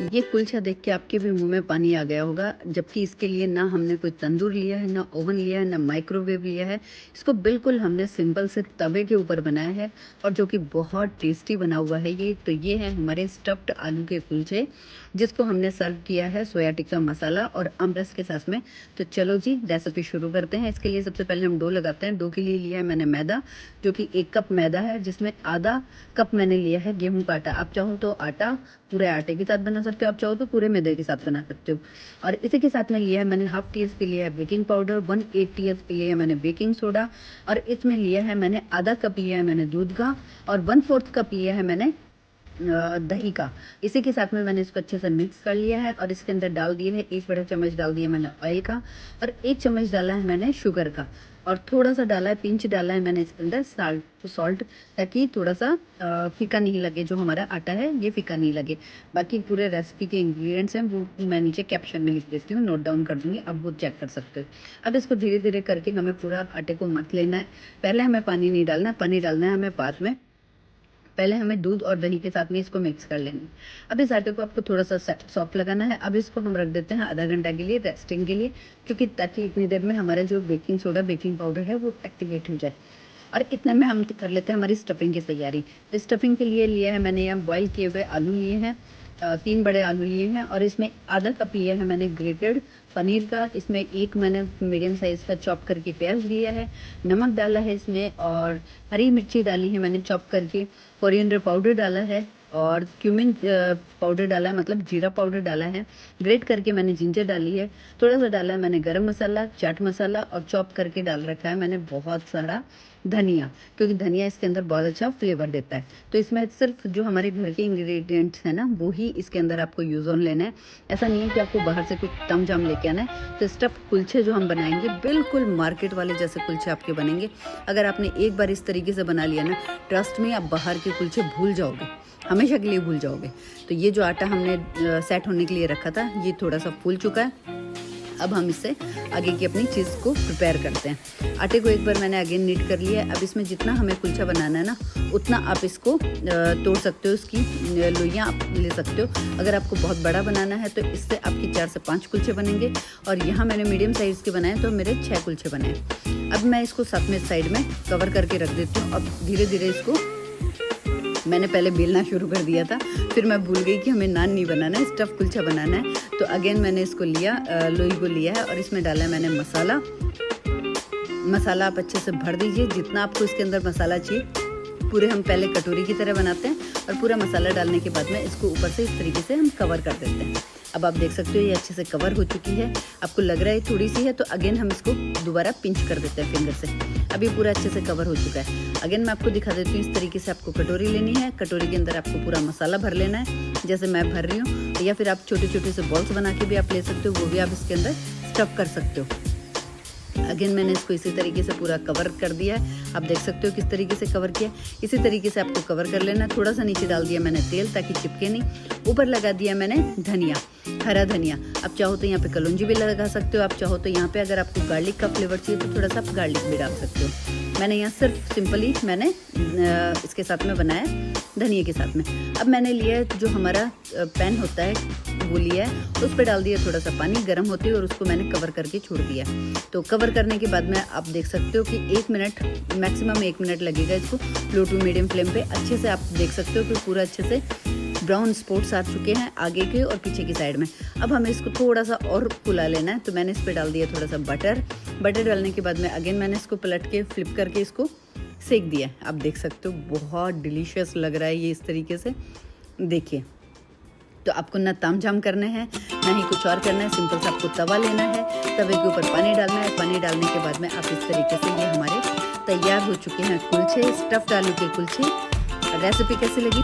ये कुलचा देख के आपके भी मुंह में पानी आ गया होगा, जबकि इसके लिए ना हमने कोई तंदूर लिया है, ना ओवन लिया है, ना माइक्रोवेव लिया है। इसको बिल्कुल हमने सिंपल से तवे के ऊपर बनाया है और जो कि बहुत टेस्टी बना हुआ है ये। तो ये है हमारे स्टफ्ड आलू के कुलचे, जिसको हमने सर्व किया है सोया टिक्का मसाला और अमरस के साथ में। तो चलो जी रेसिपी शुरू करते हैं। इसके लिए सबसे पहले हम डो लगाते हैं। डो के लिए लिया है मैंने मैदा, जो कि 1 कप मैदा है, जिसमें आधा कप मैंने लिया है गेहूं का आटा। आप चाहो तो आटा पूरे आटे के साथ बना सकते हो, आप चाहो तो पूरे मैदे के साथ बना सकते हो। और इसी के साथ में लिया है मैंने हाफ टी स्पून लिया है बेकिंग पाउडर, 1/8 टी स्पून लिया है मैंने बेकिंग सोडा, और इसमें लिया है मैंने आधा कप लिया है मैंने दूध का, और 1/4 कप लिया है मैंने दही का। इसी के साथ में मैंने इसको अच्छे से मिक्स कर लिया है और इसके अंदर डाल दिए है 1 बड़ा चम्मच डाल दिया मैंने ऑयल का, और 1 चम्मच डाला है मैंने शुगर का, और थोड़ा सा डाला है, पिंच डाला है मैंने इसके अंदर सॉल्ट, ताकि थोड़ा सा फीका नहीं लगे। जो हमारा आटा है ये फीका नहीं लगे। बाकी पूरे रेसिपी के इंग्रेडिएंट्स हैं वो मैं नीचे कैप्शन में लिख देती हूँ, नोट डाउन कर दूंगी, अब वो चेक कर सकते हो। अब इसको धीरे धीरे करके हमें पूरा आटे को मथ लेना है। पहले हमें पानी नहीं डालना, पानी डालना है हमें बाद में। पहले हमें दूध और दही के साथ में इसको मिक्स कर लेना है। अब इस आटे को आपको थोड़ा सा सॉफ्ट लगाना है। अब इसको हम रख देते हैं आधा घंटा के लिए रेस्टिंग के लिए, क्योंकि ताकि इतनी देर में हमारा जो बेकिंग सोडा बेकिंग पाउडर है वो एक्टिवेट हो जाए। और इतने में हम कर लेते हैं हमारी स्टफिंग की तैयारी। तो स्टफिंग के लिए लिया है मैंने यहाँ बॉईल किए हुए आलू लिए हैं, 3 बड़े आलू लिए हैं, और इसमें आधा कप लिया है मैंने ग्रेटेड पनीर का। इसमें 1 मैंने मीडियम साइज़ का चॉप करके प्याज लिया है, नमक डाला है इसमें, और हरी मिर्ची डाली है मैंने चॉप करके, कोरिएंडर पाउडर डाला है, और क्यूमिन पाउडर डाला है, मतलब जीरा पाउडर डाला है, ग्रेट करके मैंने जिंजर डाली है, थोड़ा सा डाला है मैंने गरम मसाला, चाट मसाला, और चॉप करके डाल रखा है मैंने बहुत सारा धनिया, क्योंकि धनिया इसके अंदर बहुत अच्छा फ्लेवर देता है। तो इसमें सिर्फ जो हमारे घर के इंग्रेडिएंट्स हैं ना वो ही इसके अंदर आपको यूज़ ऑन लेना है। ऐसा नहीं है कि आपको बाहर से कुछ तामझाम लेके आना है। तो स्टफ कुलचे जो हम बनाएंगे बिल्कुल मार्केट वाले जैसे कुलचे आपके बनेंगे। अगर आपने एक बार इस तरीके से बना लिया ना, ट्रस्ट में आप बाहर के कुलचे भूल जाओगे, हमेशा के लिए भूल जाओगे। तो ये जो आटा हमने सेट होने के लिए रखा था ये थोड़ा सा फूल चुका है। अब हम इससे आगे की अपनी चीज़ को प्रिपेयर करते हैं। आटे को एक बार मैंने अगेन नीट कर लिया है। अब इसमें जितना हमें कुलचा बनाना है ना उतना आप इसको तोड़ सकते हो, इसकी लोइयाँ आप ले सकते हो। अगर आपको बहुत बड़ा बनाना है तो इससे आपके 4 से 5 कुलचे बनेंगे, और यहाँ मैंने मीडियम साइज़ के बनाए तो मेरे 6 कुलचे बने। अब मैं इसको साथ में साइड में कवर करके रख देती हूँ। अब धीरे धीरे इसको मैंने पहले बेलना शुरू कर दिया था, फिर मैं भूल गई कि हमें नान नहीं बनाना है, स्टफ कुलचा बनाना है। तो अगेन मैंने इसको लिया, लोई को लिया है, और इसमें डाला है मैंने मसाला आप अच्छे से भर दीजिए जितना आपको इसके अंदर मसाला चाहिए। पूरे हम पहले कटोरी की तरह बनाते हैं, और पूरा मसाला डालने के बाद में इसको ऊपर से इस तरीके से हम कवर कर देते हैं। अब आप देख सकते हो ये अच्छे से कवर हो चुकी है। आपको लग रहा है थोड़ी सी है तो अगेन हम इसको दोबारा पिंच कर देते हैं फिंगर से। अब ये पूरा अच्छे से कवर हो चुका है। अगेन मैं आपको दिखा देती हूँ, इस तरीके से आपको कटोरी लेनी है। कटोरी के अंदर आपको पूरा मसाला भर लेना है, जैसे मैं भर रही हूँ, या फिर आप छोटे छोटे से बॉल्स बना के भी आप ले सकते हो, वो भी आप इसके अंदर स्टफ कर सकते हो। अगेन मैंने इसको इसी तरीके से पूरा कवर कर दिया है। आप देख सकते हो किस तरीके से कवर किया। इसी तरीके से आपको कवर कर लेना है। थोड़ा सा नीचे डाल दिया मैंने तेल ताकि चिपके नहीं। ऊपर लगा दिया मैंने धनिया, हरा धनिया। आप चाहो तो यहाँ पे कलौंजी भी लगा सकते हो, आप चाहो तो यहाँ पे अगर आपको गार्लिक का फ्लेवर चाहिए तो थोड़ा सा आप गार्लिक भी डाल सकते हो। मैंने यहाँ सिर्फ सिंपली मैंने इसके साथ में बनाया धनिया के साथ में। अब मैंने लिया जो हमारा पैन होता है वो लिया है, उस पर डाल दिया थोड़ा सा पानी गर्म होते हुए, और उसको मैंने कवर करके छोड़ दिया। तो कवर करने के बाद में आप देख सकते हो कि 1 मिनट, मैक्सिमम 1 मिनट लगेगा इसको लो टू मीडियम फ्लेम पे। अच्छे से आप देख सकते हो कि पूरा अच्छे से ब्राउन स्पॉट्स आ चुके हैं आगे के और पीछे की साइड में। अब हमें इसको थोड़ा सा और फुला लेना है। तो मैंने इस पर डाल दिया थोड़ा सा बटर डालने के बाद में अगेन मैंने इसको पलट के फ्लिप करके इसको सेक दिया। आप देख सकते हो बहुत डिलीशियस लग रहा है ये इस तरीके से, देखिए। तो आपको ना तामझाम करना है ना ही कुछ और करना है, सिंपल सा आपको तवा लेना है, तवे के ऊपर पानी डालना है। पानी डालने के बाद में आप इस तरीके से ये हमारे तैयार हो चुके हैं कुलचे, स्टफ्ड आलू के कुलचे। रेसिपी कैसी लगी